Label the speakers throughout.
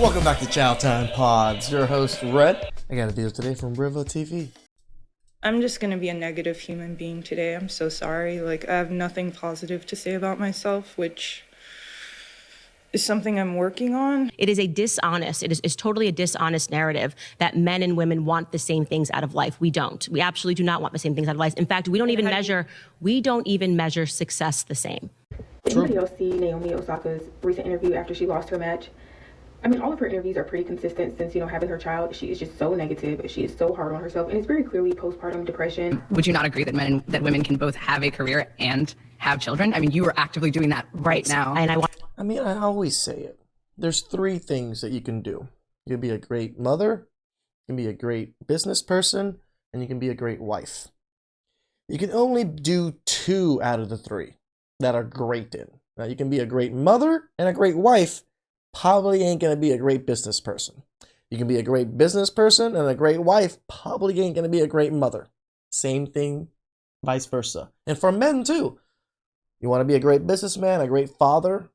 Speaker 1: Welcome back to Chow Time Pods. Your host, Red. I got a deal today from Riva TV.
Speaker 2: I'm just gonna be a negative human being today. I'm so sorry. I have nothing positive to say about myself, which is something I'm working on.
Speaker 3: It is totally a dishonest narrative that men and women want the same things out of life. We don't. We absolutely do not want the same things out of life. In fact, we don't even measure success the same.
Speaker 4: Did anybody else see Naomi Osaka's recent interview after she lost her match? I mean, all of her interviews are pretty consistent since, having her child. She is just so negative. She is so hard on herself, and it's very clearly postpartum depression.
Speaker 5: Would you not agree that women can both have a career and have children? I mean, you are actively doing that right now.
Speaker 3: And
Speaker 1: I always say it. There's three things that you can do. You can be a great mother, you can be a great business person, and you can be a great wife. You can only do two out of the three that are great in. Now, you can be a great mother and a great wife. Probably ain't going to be a great business person. You can be a great business person and a great wife. Probably ain't going to be a great mother. Same thing, vice versa. And for men too. You want to be a great businessman, a great father,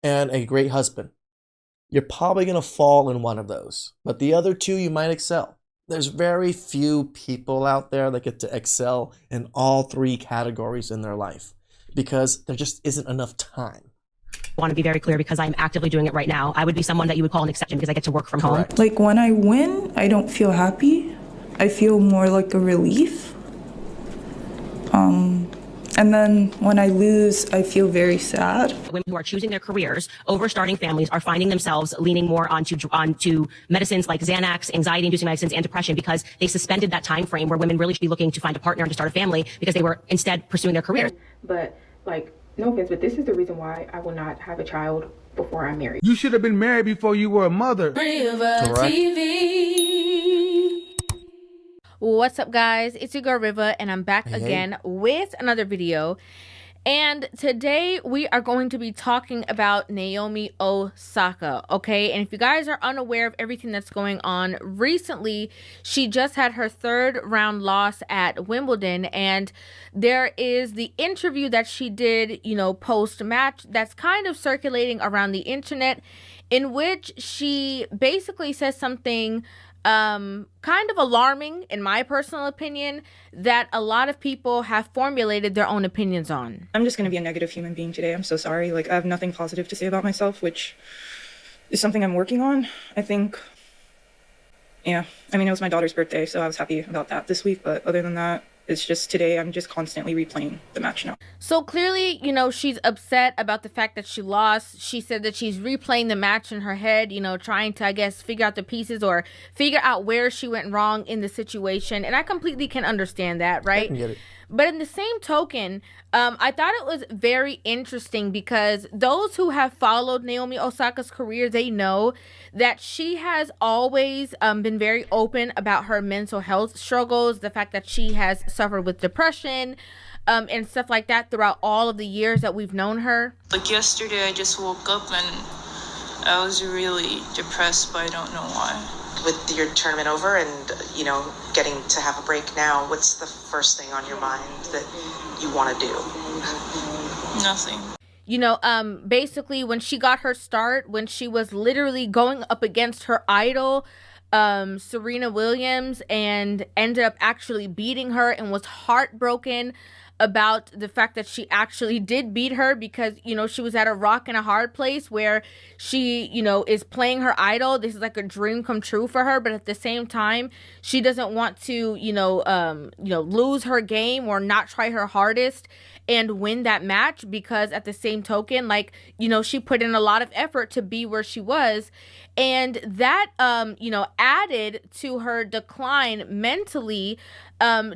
Speaker 1: and a great husband. You're probably going to fall in one of those. But the other two, you might excel. There's very few people out there that get to excel in all three categories in their life because there just isn't enough time.
Speaker 3: I want to be very clear because I'm actively doing it right now. I would be someone that you would call an exception because I get to work from home.
Speaker 2: When I win, I don't feel happy. I feel more like a relief. And then when I lose, I feel very sad.
Speaker 3: Women who are choosing their careers over starting families are finding themselves leaning more onto medicines like Xanax, anxiety-inducing medicines, and depression because they suspended that time frame where women really should be looking to find a partner and to start a family because they were instead pursuing their careers.
Speaker 4: But, no offense, but this is the reason why I will not have a child before I'm married.
Speaker 6: You should have been married before you were a mother.
Speaker 7: Riva TV. What's up, guys? It's your girl Riva, and I'm back again with another video. And today we are going to be talking about Naomi Osaka, okay? And if you guys are unaware of everything that's going on, recently she just had her third round loss at Wimbledon, and there is the interview that she did, post-match that's kind of circulating around the internet in which she basically says something kind of alarming, in my personal opinion, that a lot of people have formulated their own opinions on.
Speaker 2: I'm just gonna be a negative human being today. I'm so sorry. I have nothing positive to say about myself, which is something I'm working on. I think, it was my daughter's birthday, so I was happy about that this week. But other than that, it's just today I'm just constantly replaying the match now.
Speaker 7: So clearly, she's upset about the fact that she lost. She said that she's replaying the match in her head, trying to, I guess, figure out the pieces or figure out where she went wrong in the situation. And I completely can understand that, right?
Speaker 1: I can get it.
Speaker 7: But in the same token, I thought it was very interesting because those who have followed Naomi Osaka's career, they know that she has always been very open about her mental health struggles, the fact that she has suffered with depression and stuff like that throughout all of the years that we've known her.
Speaker 8: Yesterday, I just woke up and I was really depressed, but I don't know why.
Speaker 9: With your tournament over and, getting to have a break now, what's the first thing on your mind that you want to do?
Speaker 8: Nothing.
Speaker 7: Basically when she got her start, when she was literally going up against her idol, Serena Williams, and ended up actually beating her and was heartbroken about the fact that she actually did beat her because, she was at a rock and a hard place where she, is playing her idol. This is like a dream come true for her. But at the same time, she doesn't want to, lose her game or not try her hardest and win that match because at the same token, she put in a lot of effort to be where she was. And that, added to her decline mentally,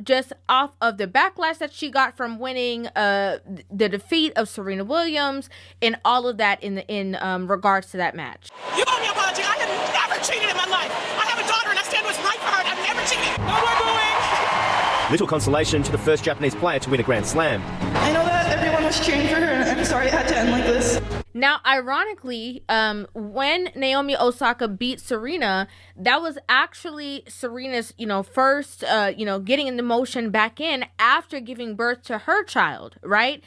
Speaker 7: just off of the backlash that she got from winning the defeat of Serena Williams and all of that in regards to that match.
Speaker 10: You owe me an apology. I have never cheated in my life. I have a daughter and I stand what's right for her. I've never cheated. No more booing.
Speaker 11: Little consolation to the first Japanese player to win a Grand Slam.
Speaker 2: I know that everyone was cheering for her, and I'm sorry it had to end like this.
Speaker 7: Now, ironically, when Naomi Osaka beat Serena, that was actually Serena's, first, getting in the motion back in after giving birth to her child, right?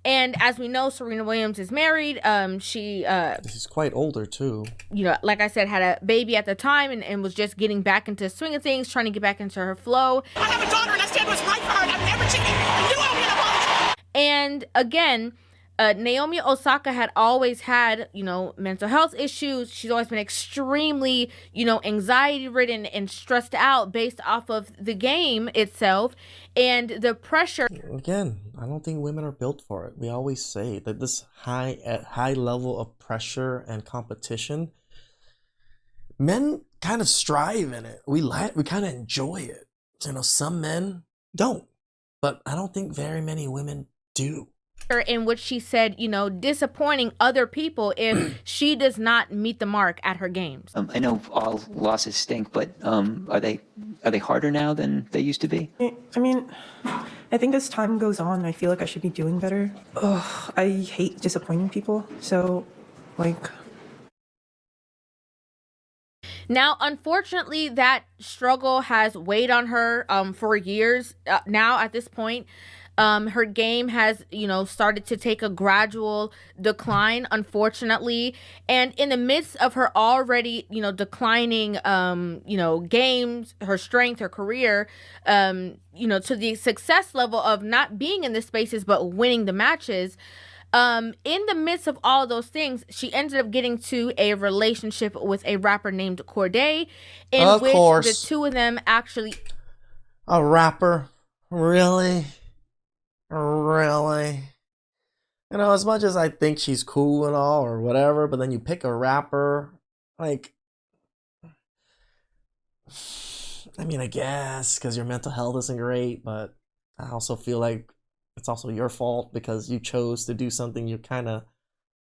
Speaker 7: And as we know, Serena Williams is married.
Speaker 1: She's quite older too.
Speaker 7: Like I said, had a baby at the time and was just getting back into the swing of things, trying to get back into her flow.
Speaker 10: I have a daughter and I stand what's right for her. I'm never cheating. And you owe me an apology.
Speaker 7: And again, Naomi Osaka had always had, mental health issues. She's always been extremely, anxiety ridden and stressed out based off of the game itself and the pressure.
Speaker 1: Again, I don't think women are built for it. We always say that this high level of pressure and competition, men kind of strive in it. We kind of enjoy it. Some men don't, but I don't think very many women do.
Speaker 7: In which she said, disappointing other people if she does not meet the mark at her games.
Speaker 12: I know all losses stink, but are they harder now than they used to be?
Speaker 2: I mean, I think as time goes on, I feel like I should be doing better. Ugh, I hate disappointing people. So,
Speaker 7: Now, unfortunately, that struggle has weighed on her for years now at this point. Her game has, started to take a gradual decline, unfortunately. And in the midst of her already, declining, games, her strength, her career, to the success level of not being in the spaces, but winning the matches. In the midst of all those things, she ended up getting to a relationship with a rapper named Cordae, in which the two of them actually...
Speaker 1: A rapper? Really? Really? As much as I think she's cool and all or whatever, but then you pick a rapper, I guess because your mental health isn't great, but I also feel like it's also your fault because you chose to do something you kind of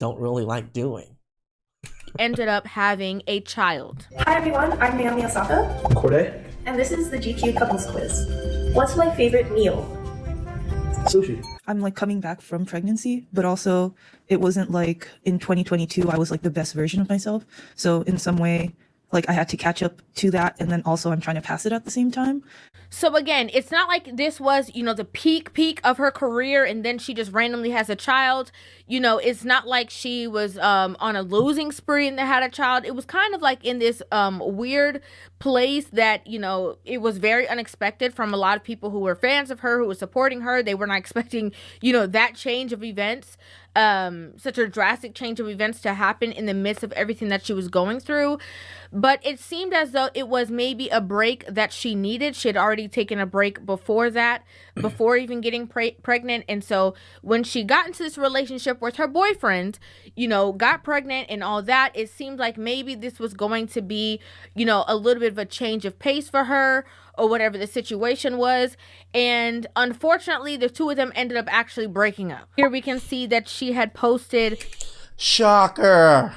Speaker 1: don't really like doing.
Speaker 7: Ended up having a child.
Speaker 13: Hi everyone, I'm Naomi Osaka.
Speaker 14: Cordae.
Speaker 13: And this is the GQ Couples Quiz. What's my favorite meal?
Speaker 14: Sushi.
Speaker 2: I'm coming back from pregnancy, but also it wasn't like in 2022 I was the best version of myself. So in some way, I had to catch up to that, and then also I'm trying to pass it at the same time.
Speaker 7: So again, it's not like this was, the peak of her career and then she just randomly has a child. It's not like she was on a losing spree and they had a child. It was kind of in this weird place that, it was very unexpected from a lot of people who were fans of her, who were supporting her. They were not expecting, that change of events, such a drastic change of events to happen in the midst of everything that she was going through. But it seemed as though it was maybe a break that she needed. She had already taken a break before that, before even getting pregnant. And so when she got into this relationship with her boyfriend, got pregnant and all that, it seemed like maybe this was going to be, a little bit of a change of pace for her or whatever the situation was. And unfortunately, the two of them ended up actually breaking up. Here we can see that she had posted...
Speaker 1: Shocker!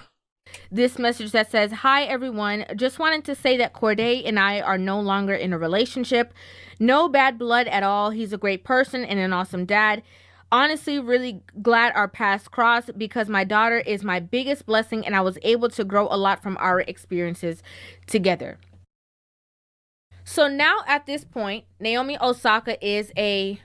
Speaker 7: This message that says, "Hi everyone, just wanted to say that Cordae and I are no longer in a relationship. No bad blood at all. He's a great person and an awesome dad. Honestly, really glad our paths crossed because my daughter is my biggest blessing and I was able to grow a lot from our experiences together." So now at this point, Naomi Osaka is a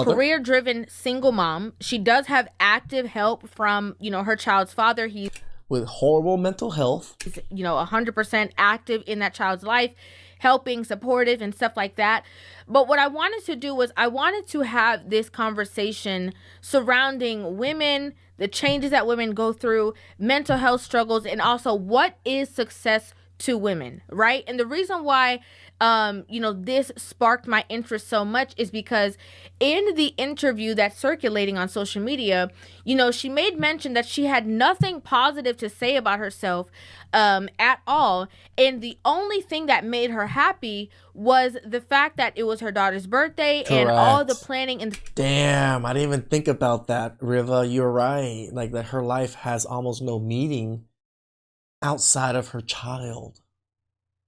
Speaker 7: career-driven single mom. She does have active help from, her child's father. He's
Speaker 1: with horrible mental health.
Speaker 7: He's, 100% active in that child's life, helping, supportive, and stuff like that. But what I wanted to do was I wanted to have this conversation surrounding women, the changes that women go through, mental health struggles, and also what is success to women, right? And the reason why this sparked my interest so much is because in the interview that's circulating on social media, she made mention that she had nothing positive to say about herself at all. And the only thing that made her happy was the fact that it was her daughter's birthday. Correct. And all the planning. And
Speaker 1: damn, I didn't even think about that, Riva. You're right. That her life has almost no meaning outside of her child.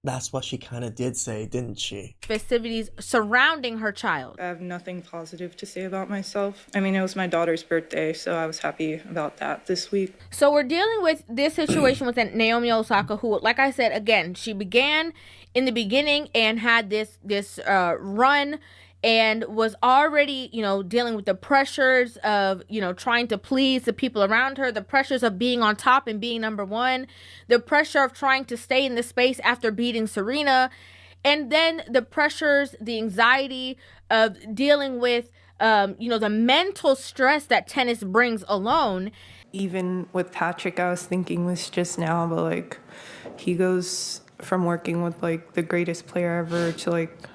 Speaker 1: That's what she kind of did say, didn't she?
Speaker 7: Festivities surrounding her child.
Speaker 2: I have nothing positive to say about myself. I mean, it was my daughter's birthday, so I was happy about that this week.
Speaker 7: So we're dealing with this situation with Naomi Osaka, who, like I said, again, she began in the beginning and had this run and was already, dealing with the pressures of, trying to please the people around her, the pressures of being on top and being number one, the pressure of trying to stay in the space after beating Serena, and then the pressures, the anxiety of dealing with, the mental stress that tennis brings alone.
Speaker 15: Even with Patrick, I was thinking this just now, but like, he goes from working with like the greatest player ever to like,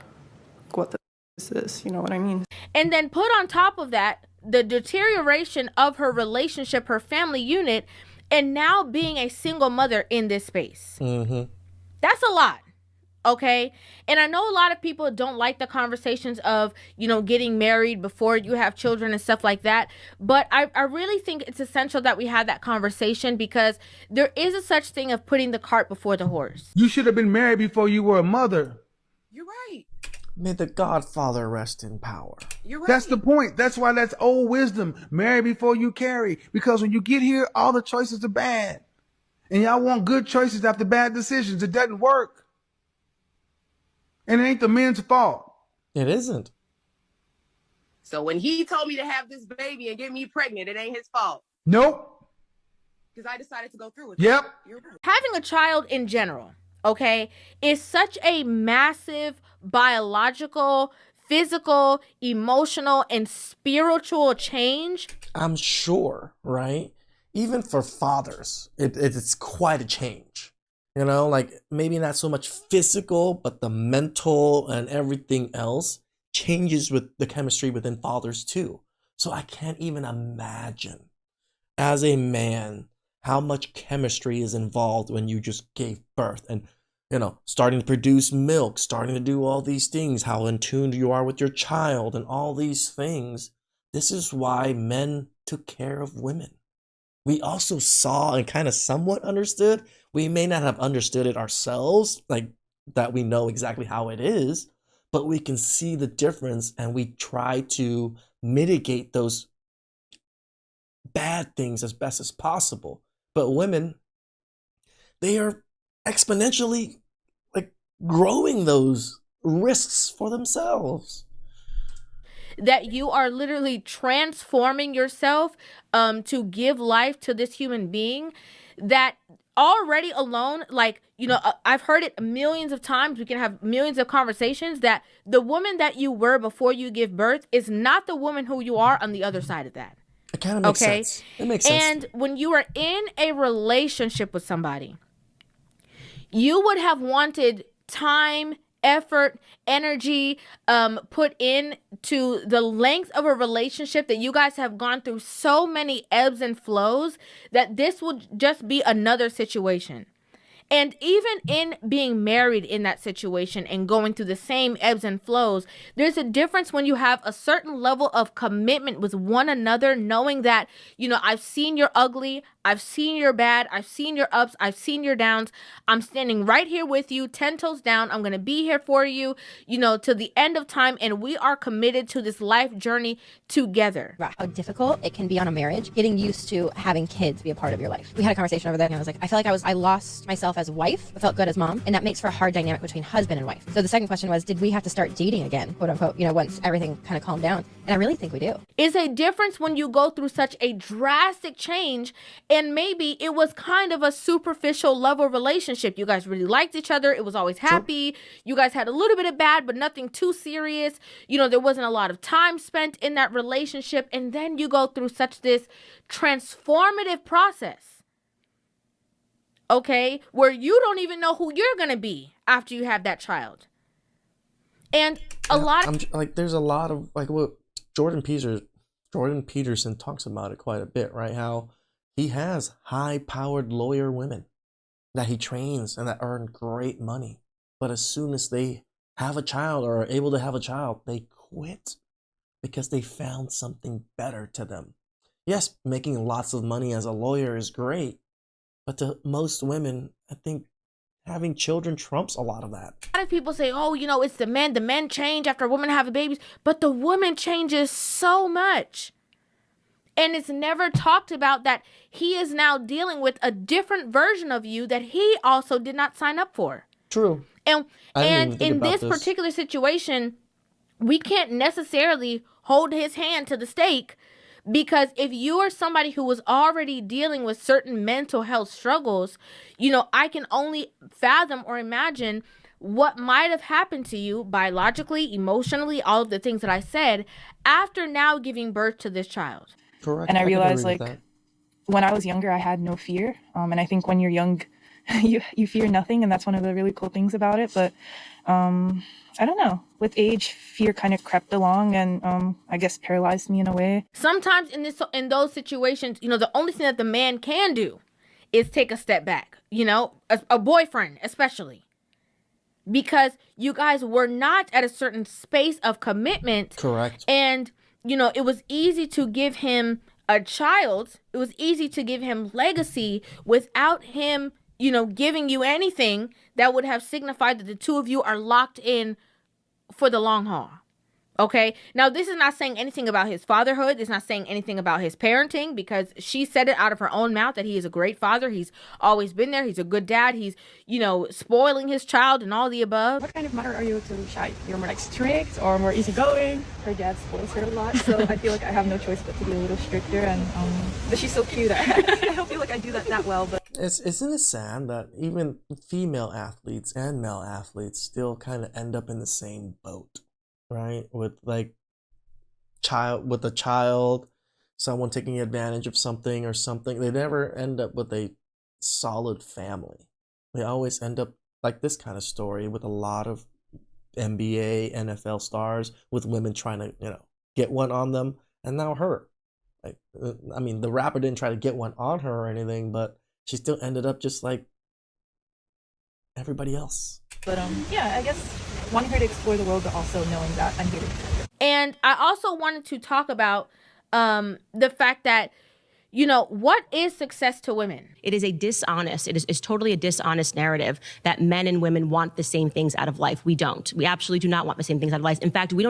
Speaker 15: what the is this? You know what I mean?
Speaker 7: And then put on top of that the deterioration of her relationship, her family unit, and now being a single mother in this space.
Speaker 1: Mm-hmm.
Speaker 7: That's a lot. Okay. And I know a lot of people don't like the conversations of, getting married before you have children and stuff like that. But I really think it's essential that we have that conversation, because there is a such thing of putting the cart before the horse.
Speaker 6: You should have been married before you were a mother.
Speaker 10: You're right.
Speaker 1: May the Godfather rest in power.
Speaker 10: You're right.
Speaker 6: That's the point. That's why that's old wisdom. Marry before you carry. Because when you get here, all the choices are bad. And y'all want good choices after bad decisions. It doesn't work. And it ain't the men's fault.
Speaker 1: It isn't.
Speaker 10: So when he told me to have this baby and get me pregnant, it ain't his fault.
Speaker 6: Nope.
Speaker 10: Because I decided to go through with
Speaker 6: Yep.
Speaker 10: it. You're right.
Speaker 7: Having a child in general, okay, is such a massive biological, physical, emotional, and spiritual change.
Speaker 1: I'm sure, right? Even for fathers, it's quite a change. Like maybe not so much physical, but the mental and everything else changes with the chemistry within fathers too. So I can't even imagine as a man how much chemistry is involved when you just gave birth and, starting to produce milk, starting to do all these things, how in tune you are with your child and all these things. This is why men took care of women. We also saw and kind of somewhat understood. We may not have understood it ourselves, like that we know exactly how it is, but we can see the difference and we try to mitigate those bad things as best as possible. But women, they are exponentially like growing those risks for themselves.
Speaker 7: That you are literally transforming yourself to give life to this human being that already alone, like, I've heard it millions of times. We can have millions of conversations that the woman that you were before you give birth is not the woman who you are on the other side of that.
Speaker 1: It kind of makes sense. It makes sense.
Speaker 7: And when you are in a relationship with somebody, you would have wanted time, effort, energy put in to the length of a relationship that you guys have gone through so many ebbs and flows that this would just be another situation. And even in being married in that situation and going through the same ebbs and flows, there's a difference when you have a certain level of commitment with one another, knowing that, I've seen your ugly, I've seen your bad, I've seen your ups, I've seen your downs. I'm standing right here with you, 10 toes down. I'm going to be here for you, to the end of time. And we are committed to this life journey together.
Speaker 3: About how difficult it can be on a marriage, getting used to having kids be a part of your life. We had a conversation over that, and I was like, I feel like I lost myself as wife, but felt good as mom, and that makes for a hard dynamic between husband and wife. So the second question was, did we have to start dating again, quote unquote, once everything kind of calmed down? And I really think we do.
Speaker 7: Is a difference when you go through such a drastic change, and maybe it was kind of a superficial level relationship. You guys really liked each other. It was always happy. Sure. You guys had a little bit of bad, but nothing too serious. There wasn't a lot of time spent in that relationship. And then you go through such this transformative process. Okay, where you don't even know who you're going to be after you have that child. And
Speaker 1: there's a lot of what Jordan Peterson talks about it quite a bit, right? How he has high-powered lawyer women that he trains and that earn great money. But as soon as they have a child or are able to have a child, they quit because they found something better to them. Yes, making lots of money as a lawyer is great. But to most women, I think having children trumps a lot of that.
Speaker 7: A lot of people say, it's the men. The men change after a woman have babies. But the woman changes so much. And it's never talked about that he is now dealing with a different version of you that he also did not sign up for.
Speaker 1: True.
Speaker 7: And in this particular situation, we can't necessarily hold his hand to the stake, because if you are somebody who was already dealing with certain mental health struggles, I can only fathom or imagine what might have happened to you biologically, emotionally, all of the things that I said, after now giving birth to this child.
Speaker 1: Correct.
Speaker 2: And I
Speaker 1: can
Speaker 2: realized,
Speaker 1: agree with
Speaker 2: like,
Speaker 1: that.
Speaker 2: when I was younger, I had no fear. And I think when you're young, you fear nothing, and that's one of the really cool things about it. But I don't know. With age, fear kind of crept along and I guess paralyzed me in a way.
Speaker 7: Sometimes in those situations, the only thing that the man can do is take a step back, a boyfriend especially. Because you guys were not at a certain space of commitment.
Speaker 1: Correct.
Speaker 7: And, it was easy to give him a child. It was easy to give him legacy without him, giving you anything that would have signified that the two of you are locked in for the long haul. Okay. Now, this is not saying anything about his fatherhood. It's not saying anything about his parenting, because she said it out of her own mouth that he is a great father. He's always been there. He's a good dad. He's, spoiling his child and all the above.
Speaker 16: What kind of mother are you to Shai? You're more like strict or more easygoing? Her dad spoils her a lot, so I feel like I have no choice but to be a little stricter. And but she's so cute. I don't feel like I do that well. But
Speaker 1: Isn't it sad that even female athletes and male athletes still kind of end up in the same boat? Right, with a child, someone taking advantage of something or something. They never end up with a solid family. They always end up like this kind of story with a lot of NBA, NFL stars, with women trying to, get one on them, and now her. Like, I mean, the rapper didn't try to get one on her or anything, but she still ended up just like everybody else.
Speaker 16: But yeah, I guess wanting her to explore the world, but also knowing that I'm here to protect her.
Speaker 7: And I also wanted to talk about the fact that, what is success to women?
Speaker 3: It is it's totally a dishonest narrative that men and women want the same things out of life. We don't. We absolutely do not want the same things out of life. In fact, we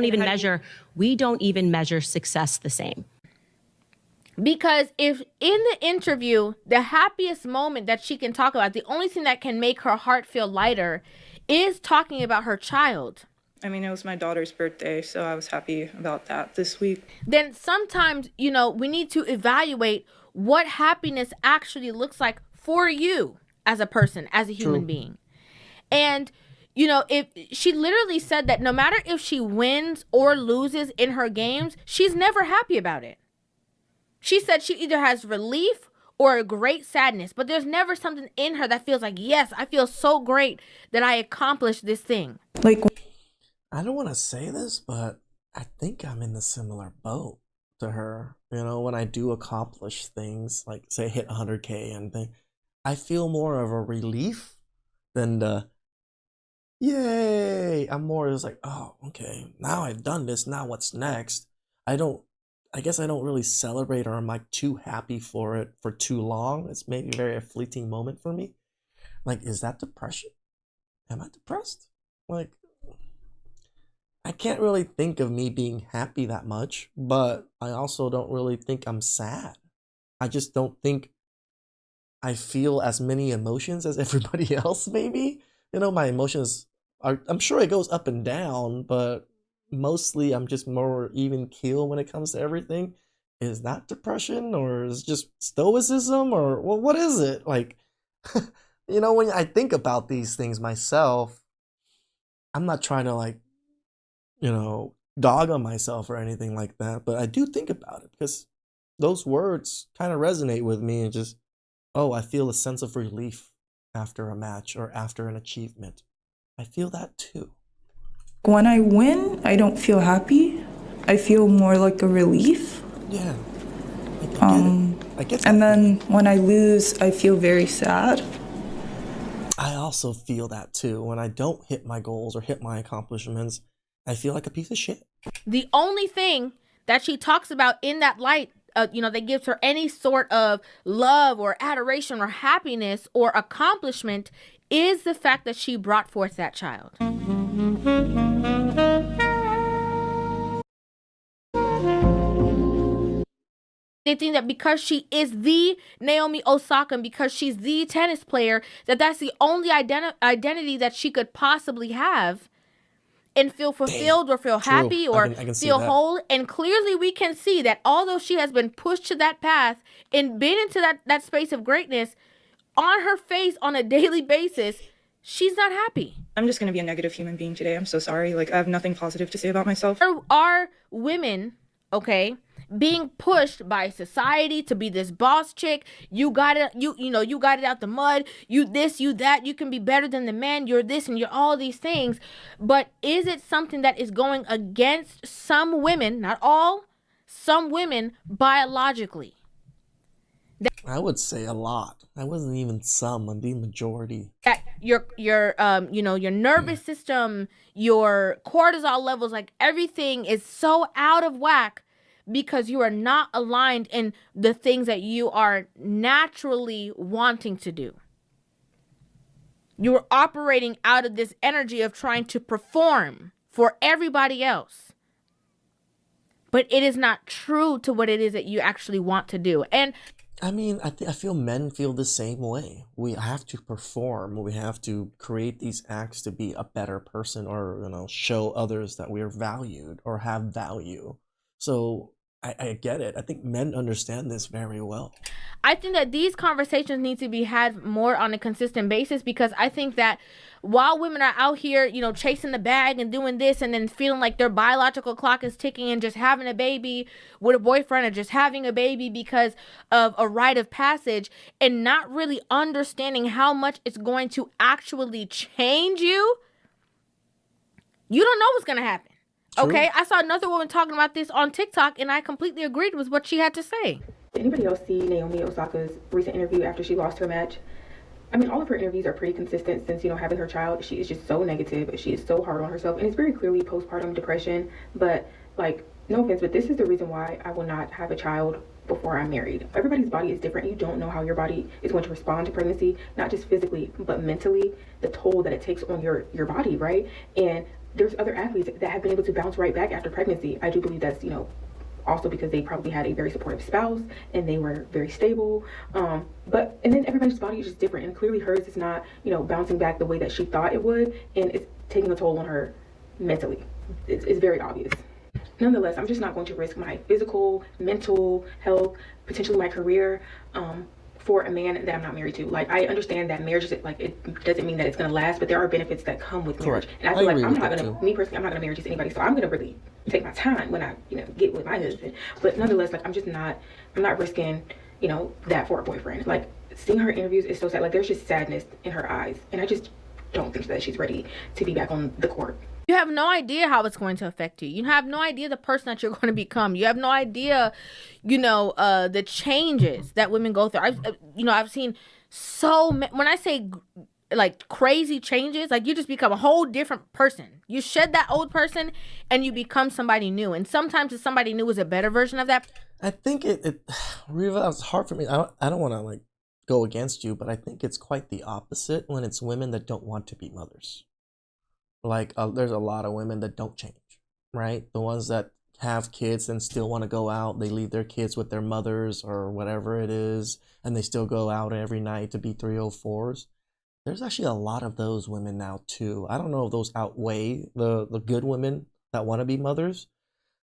Speaker 3: don't even measure success the same.
Speaker 7: Because if in the interview, the happiest moment that she can talk about, the only thing that can make her heart feel lighter is talking about her child.
Speaker 2: I mean, it was my daughter's birthday, so I was happy about that this week.
Speaker 7: Then sometimes, we need to evaluate what happiness actually looks like for you as a person, as a human being. And, if she literally said that no matter if she wins or loses in her games, she's never happy about it. She said she either has relief or a great sadness, but there's never something in her that feels like, yes, I feel so great that I accomplished this thing.
Speaker 2: Like,
Speaker 1: I don't want to say this, but I think I'm in the similar boat to her. When I do accomplish things, like say hit 100K and thing, I feel more of a relief than the yay. I'm more just like, oh, okay, now I've done this. Now what's next? I guess I don't really celebrate, or I'm like too happy for it for too long. It's maybe a fleeting moment for me. Like, is that depression? Am I depressed? Like, I can't really think of me being happy that much, but I also don't really think I'm sad. I just don't think I feel as many emotions as everybody else, maybe. My emotions I'm sure it goes up and down, but mostly I'm just more even keel when it comes to everything. Is that depression, or is it just stoicism, or well, what is it? Like, when I think about these things myself, I'm not trying to dog on myself or anything like that, but I do think about it because those words kind of resonate with me, and just, I feel a sense of relief after a match or after an achievement. I feel that too.
Speaker 15: When I win, I don't feel happy. I feel more like a relief.
Speaker 1: Yeah. I get that.
Speaker 15: And then when I lose, I feel very sad.
Speaker 1: I also feel that too. When I don't hit my goals or hit my accomplishments, I feel like a piece of shit.
Speaker 7: The only thing that she talks about in that light, that gives her any sort of love or adoration or happiness or accomplishment is the fact that she brought forth that child. They think that because she is the Naomi Osaka and because she's the tennis player, that's the only identity that she could possibly have. and feel fulfilled or feel
Speaker 1: True.
Speaker 7: happy or
Speaker 1: I can see
Speaker 7: feel
Speaker 1: that.
Speaker 7: whole. And clearly we can see that although she has been pushed to that path and been into that space of greatness, on her face on a daily basis, she's not happy.
Speaker 2: I'm just going to be a negative human being today. I'm so sorry. Like, I have nothing positive to say about myself.
Speaker 7: There are women, okay, being pushed by society to be this boss chick. You got it, you got it out the mud. You this, you that. You can be better than the man. You're this and you're all these things. But is it something that is going against some women, not all, some women biologically?
Speaker 1: I would say a lot. I wasn't even some. I'm the majority.
Speaker 7: That your nervous system, your cortisol levels, like everything is so out of whack because you are not aligned in the things that you are naturally wanting to do. You are operating out of this energy of trying to perform for everybody else. But it is not true to what it is that you actually want to do. And
Speaker 1: I mean, I feel men feel the same way. We have to perform. We have to create these acts to be a better person, or show others that we are valued or have value. So I get it. I think men understand this very well.
Speaker 7: I think that these conversations need to be had more on a consistent basis, because I think that while women are out here, chasing the bag and doing this and then feeling like their biological clock is ticking and just having a baby with a boyfriend or just having a baby because of a rite of passage and not really understanding how much it's going to actually change you, you don't know what's going to happen. True. Okay, I saw another woman talking about this on TikTok, and I completely agreed with what she had to say.
Speaker 4: Did anybody else see Naomi Osaka's recent interview after she lost her match? I mean, all of her interviews are pretty consistent since, having her child. She is just so negative. She is so hard on herself, and it's very clearly postpartum depression. But, no offense, but this is the reason why I will not have a child before I'm married. Everybody's body is different. You don't know how your body is going to respond to pregnancy, not just physically, but mentally, the toll that it takes on your body, right? And there's other athletes that have been able to bounce right back after pregnancy. I do believe that's, also because they probably had a very supportive spouse and they were very stable. And then everybody's body is just different. And clearly hers is not, bouncing back the way that she thought it would. And it's taking a toll on her mentally. It's very obvious. Nonetheless, I'm just not going to risk my physical, mental health, potentially my career, for a man that I'm not married to. I understand that marriage is it doesn't mean that it's going to last, but there are benefits that come with marriage.
Speaker 1: Correct.
Speaker 4: And I feel like I'm not going to, me personally, I'm not going to marry just anybody. So I'm going to really take my time when I, get with my husband. But nonetheless, I'm not risking, that for a boyfriend. Seeing her interviews is so sad. There's just sadness in her eyes. And I just don't think that she's ready to be back on the court.
Speaker 7: You have no idea how it's going to affect you. You have no idea the person that you're going to become. You have no idea, the changes that women go through. I've seen when I say crazy changes, you just become a whole different person. You shed that old person and you become somebody new. And sometimes the somebody new is a better version of that.
Speaker 1: I think Riva, it's hard for me. I don't want to go against you, but I think it's quite the opposite when it's women that don't want to be mothers. There's a lot of women that don't change, right? The ones that have kids and still want to go out, they leave their kids with their mothers or whatever it is, and they still go out every night to be 304s. There's actually a lot of those women now too. I don't know if those outweigh the good women that want to be mothers,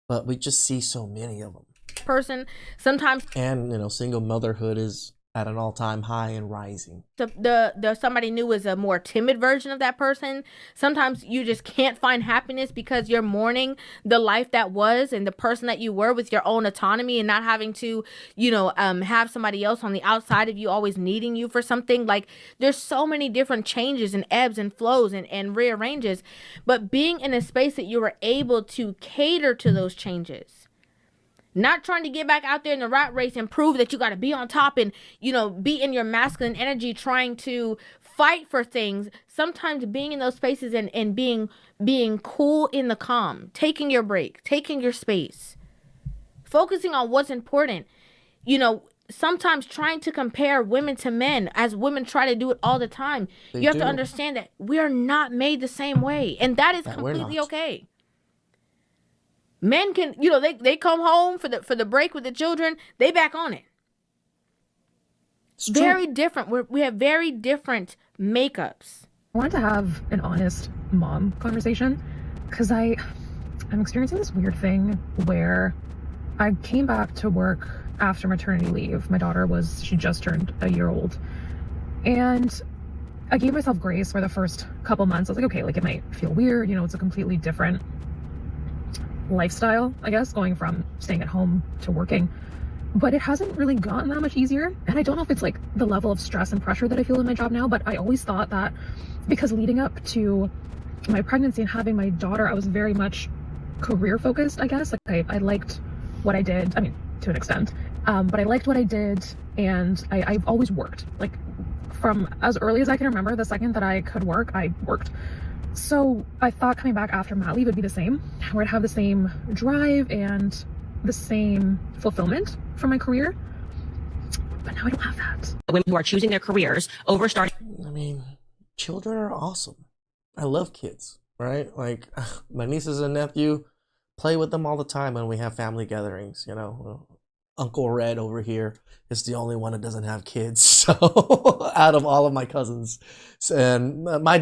Speaker 1: but we just see so many of them.
Speaker 7: Person sometimes,
Speaker 1: and single motherhood is at an all-time high and rising.
Speaker 7: The somebody new is a more timid version of that person. Sometimes you just can't find happiness because you're mourning the life that was and the person that you were with your own autonomy and not having to, have somebody else on the outside of you always needing you for something. There's so many different changes and ebbs and flows and rearranges, but being in a space that you were able to cater to those changes. Not trying to get back out there in the rat race and prove that you got to be on top and, be in your masculine energy trying to fight for things. Sometimes being in those spaces and being cool in the calm, taking your break, taking your space, focusing on what's important. Sometimes trying to compare women to men as women try to do it all the time. You have to understand that we are not made the same way. And that is completely okay. Men can, they come home for the break with the children. They back on it. It's very different. We have very different makeups.
Speaker 17: I wanted to have an honest mom conversation. because I'm experiencing this weird thing where I came back to work after maternity leave. My daughter she just turned a year old. And I gave myself grace for the first couple months. I was like, okay, like it might feel weird, you know, it's a completely different lifestyle, I guess, going from staying at home to working. But it hasn't really gotten that much easier. And I don't know if it's like the level of stress and pressure that I feel in my job now, but I always thought that because leading up to my pregnancy and having my daughter, I was very much career focused, I guess. Like I liked what I did, I mean, to an extent, but I liked what I did, and I've always worked. Like from as early as I can remember, the second that I could work, I worked. So I thought coming back after mat leave would be the same, where I'd have the same drive and the same fulfillment from my career. But now I don't have that.
Speaker 3: Women who are choosing their careers over starting.
Speaker 1: I mean, children are awesome. I love kids, right? Like my nieces and nephew, play with them all the time when we have family gatherings, you know. Uncle Red over here is the only one that doesn't have kids, so out of all of my cousins, and my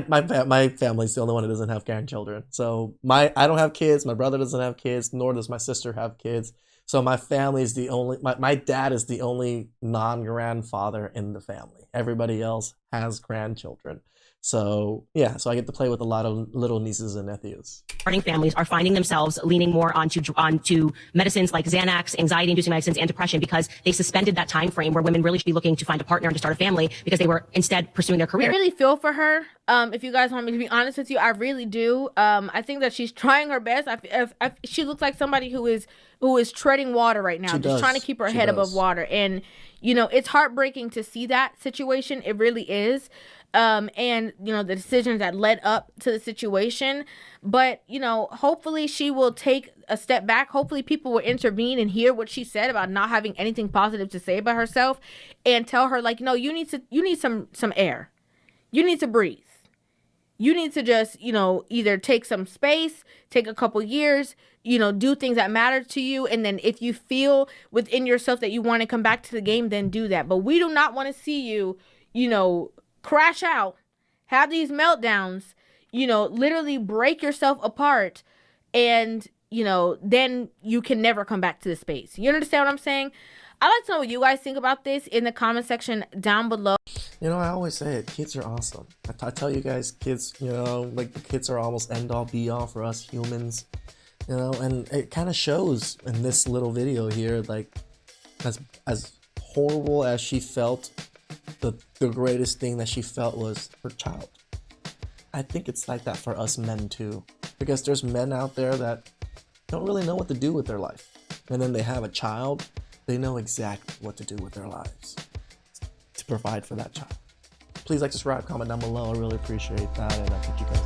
Speaker 1: family's the only one that doesn't have grandchildren. So I don't have kids, my brother doesn't have kids, nor does my sister have kids. So my family is the only, my dad is the only non-grandfather in the family. Everybody else has grandchildren. So yeah, so I get to play with a lot of little nieces and nephews.
Speaker 3: Starting families are finding themselves leaning more onto medicines like Xanax, anxiety-inducing medicines, and depression because they suspended that time frame where women really should be looking to find a partner and to start a family because they were instead pursuing their career.
Speaker 7: I really feel for her. If you guys want me to be honest with you, I really do. I think that she's trying her best. She looks like somebody who is treading water right now, just trying to keep her head above water. And you know, it's heartbreaking to see that situation. It really is. And you know, the decisions that led up to the situation, but you know, hopefully she will take a step back. Hopefully people will intervene and hear what she said about not having anything positive to say about herself and tell her, like, no, you need some air. You need to breathe. You need to just, you know, either take some space, take a couple years, you know, do things that matter to you. And then if you feel within yourself that you want to come back to the game, then do that. But we do not want to see you, you know, crash out, have these meltdowns, you know, literally break yourself apart, and, you know, then you can never come back to the space. You understand what I'm saying? I'd like to know what you guys think about this in the comment section down below.
Speaker 1: You know, I always say it, kids are awesome. I tell you guys, kids, you know, like the kids are almost end all be all for us humans, you know, and it kind of shows in this little video here, like as horrible as she felt, the greatest thing that she felt was her child. I think it's like that for us men too, because there's men out there that don't really know what to do with their life, and then they have a child, they know exactly what to do with their lives to provide for that child. Please like, subscribe, comment down below. I really appreciate that, and I'll catch you guys